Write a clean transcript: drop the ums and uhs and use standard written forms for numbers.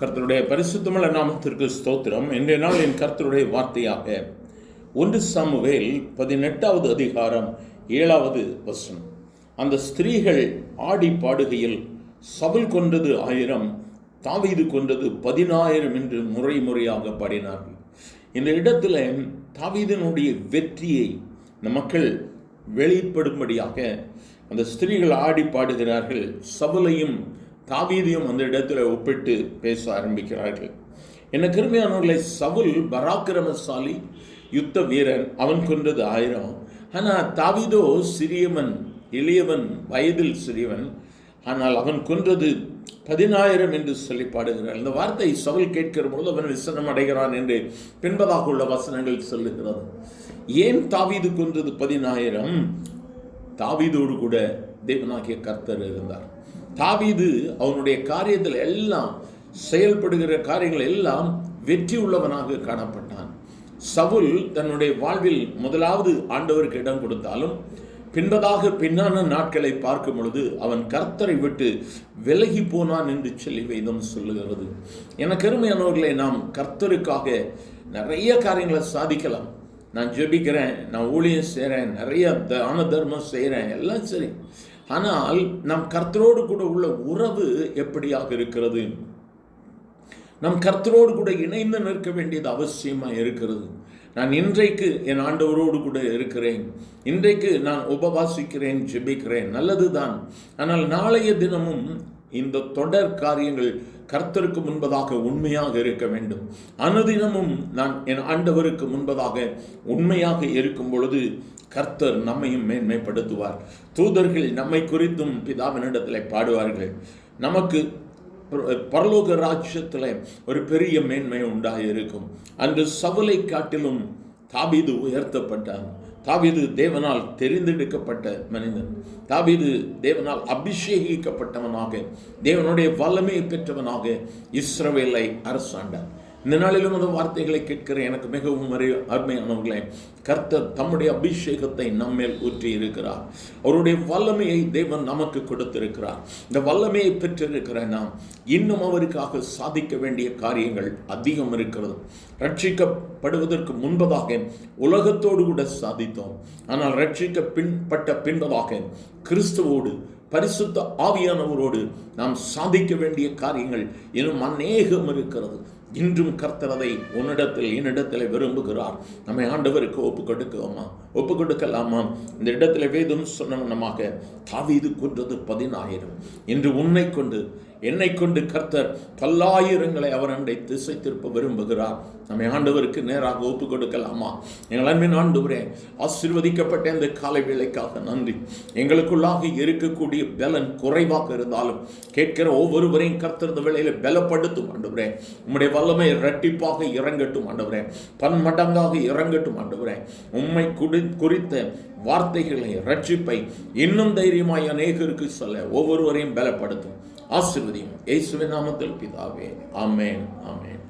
கர்த்தருடைய பரிசுத்தமுள்ள நாமத்திற்கு ஸ்தோத்திரம். இன்றைய நாள் என் கர்த்தருடைய வார்த்தையாக 1 சாமுவேல் 18வது அதிகாரம் 7வது வசனம். அந்த ஸ்திரீகள் ஆடி பாடுகையில் சவுல் கொன்றது 1000, தாவீது கொன்றது 10000 என்று முறையாக பாடினார்கள். இந்த இடத்துல தாவீதினுடைய வெற்றியை இந்த மக்கள் வெளிப்படும்படியாக அந்த ஸ்திரீகள் ஆடி பாடுகிறார்கள். சவுலையும் தாவீதையும் அந்த இடத்துல ஒப்பிட்டு பேச ஆரம்பிக்கிறார்கள். என்ன கிருமையானவர்களை, சவுல் பராக்கிரமசாலி, யுத்த வீரன், அவன் கொன்றது 1000. ஆனால் தாவீதோ சிறியவன், எளியவன், வயதில் சிறியவன், ஆனால் அவன் கொன்றது 10000 என்று சொல்லி பாடுகிறார். இந்த வார்த்தை சவுல் கேட்கிற பொழுது அவன் விசனம் அடைகிறான் என்று பின்பதாக உள்ள வசனங்கள் சொல்லுகிறது. ஏன் தாவீது கொன்றது 10000? தாவீதோடு கூட தேவனாகிய கர்த்தர் இருந்தார். தாவீது அவனுடைய காரியத்தில் எல்லாம், செயல்படுகிற காரியங்கள் எல்லாம் வெற்றி உள்ளவனாக காணப்பட்டான். சவுல் தன்னுடைய வாழ்வில் முதலாவது ஆண்டவருக்கு இடம் கொடுத்தாலும் பின்னான நாட்களை பார்க்கும் பொழுது அவன் கர்த்தரை விட்டு விலகி போனான் என்று சொல்லி வேதம் சொல்லுகிறது. எனக்கு அருமையானவர்களே, நாம் கர்த்தருக்காக நிறைய காரியங்களை சாதிக்கலாம். நான் ஜெபிக்கிறேன், நான் ஊழியம் செய்கிறேன், நிறைய தான தர்மம் செய்கிறேன், எல்லாம் சரி. ஆனால் நம் கர்த்தரோடு கூட உள்ள உறவு எப்படியாக இருக்கிறது? நம் கர்த்தரோடு கூட இணைந்து நிற்க வேண்டியது அவசியமாக இருக்கிறது. நான் இன்றைக்கு என் ஆண்டவரோடு கூட இருக்கிறேன், இன்றைக்கு நான் உபவாசிக்கிறேன், ஜெபிக்கிறேன், நல்லதுதான். ஆனால் நாளைய தினமும் இந்த தொடர் காரியங்கள் கர்த்தருக்கு முன்பதாக உண்மையாக இருக்க வேண்டும். அனுதினமும் நான் என் ஆண்டவருக்கு முன்பதாக உண்மையாக இருக்கும் பொழுது கர்த்தர் நம்மையும் மேன்மைப்படுத்துவார். தூதர்கள் நம்மை குறித்தும் பிதாவினிடத்தில் பாடுவார்கள். நமக்கு பரலோக ராஜ்யத்தில் ஒரு பெரிய மேன்மை உண்டாயிருக்கும். அன்று சவுலை காட்டிலும் தாவீது உயர்த்தப்பட்டான். தாவீது தேவனால் தெரிந்தெடுக்கப்பட்ட மனிதன். தாவீது தேவனால் அபிஷேகிக்கப்பட்டவனாக, தேவனுடைய வல்லமையை பெற்றவனாக இஸ்ரவேலை அரசாண்டார். இந்த நாளிலும் அந்த வார்த்தைகளை கேட்கிற எனக்கு மிகவும் அருமையானவர்களே, கர்த்தர் தம்முடைய அபிஷேகத்தை நம்மேல் ஊற்றி இருக்கிறார். அவருடைய வல்லமையை தேவன் நமக்கு கொடுத்திருக்கிறார். இந்த வல்லமையை பெற்றிருக்கிற நாம் இன்னும் அவருக்காக சாதிக்க வேண்டிய காரியங்கள் அதிகம் இருக்கிறது. ரட்சிக்கப்படுவதற்கு முன்பதாக உலகத்தோடு கூட சாதித்தோம். ஆனால் ரட்சிக்கப்பட்ட பின்பதாக கிறிஸ்துவோடு, பரிசுத்த ஆவியானவரோடு நாம் சாதிக்க வேண்டிய காரியங்கள் இன்னும் அநேகம் இருக்கிறது. இன்றும் கர்த்தரதை என்னிடத்தில் விரும்புகிறார். நம்மை ஆண்டவருக்கு ஒப்பு கொடுக்கலாமா? இந்த இடத்துல வேதம் சொன்னவனமாக தாவீது கொன்றது 10000. இன்று என்னை கொண்டு கர்த்தர் 10000ங்களை அவர் அண்டை திசை திருப்ப விரும்புகிறார். நம்மை ஆண்டவருக்கு நேராக ஒப்பு கொடுக்கலாமா? எங்கள் அன்பின் ஆண்டவரே, ஆசீர்வதிக்கப்பட்ட இந்த காலை வேளைக்காக நன்றி. எங்களுக்குள்ளாக இருக்கக்கூடிய பலன் குறைவாக இருந்தாலும் கேட்கிற ஒவ்வொருவரையும் கர்த்தர் இந்த வேளையில பலப்படுத்தும் ஆண்டவரே. உம்முடைய வல்லமை இரட்டிப்பாக இறங்கட்டும் ஆண்டவரே, பன்மடங்காக இறங்கட்டும் ஆண்டவரே. உம்மை குறித்த வார்த்தைகளை, ரட்சிப்பை இன்னும் தைரியமாய் அநேகருக்கு சொல்ல ஒவ்வொருவரையும் பலப்படுத்தும். ஆசீர்வதியும். இயேசுவின் நாமத்தில் பிதாவே, ஆமென், ஆமென்.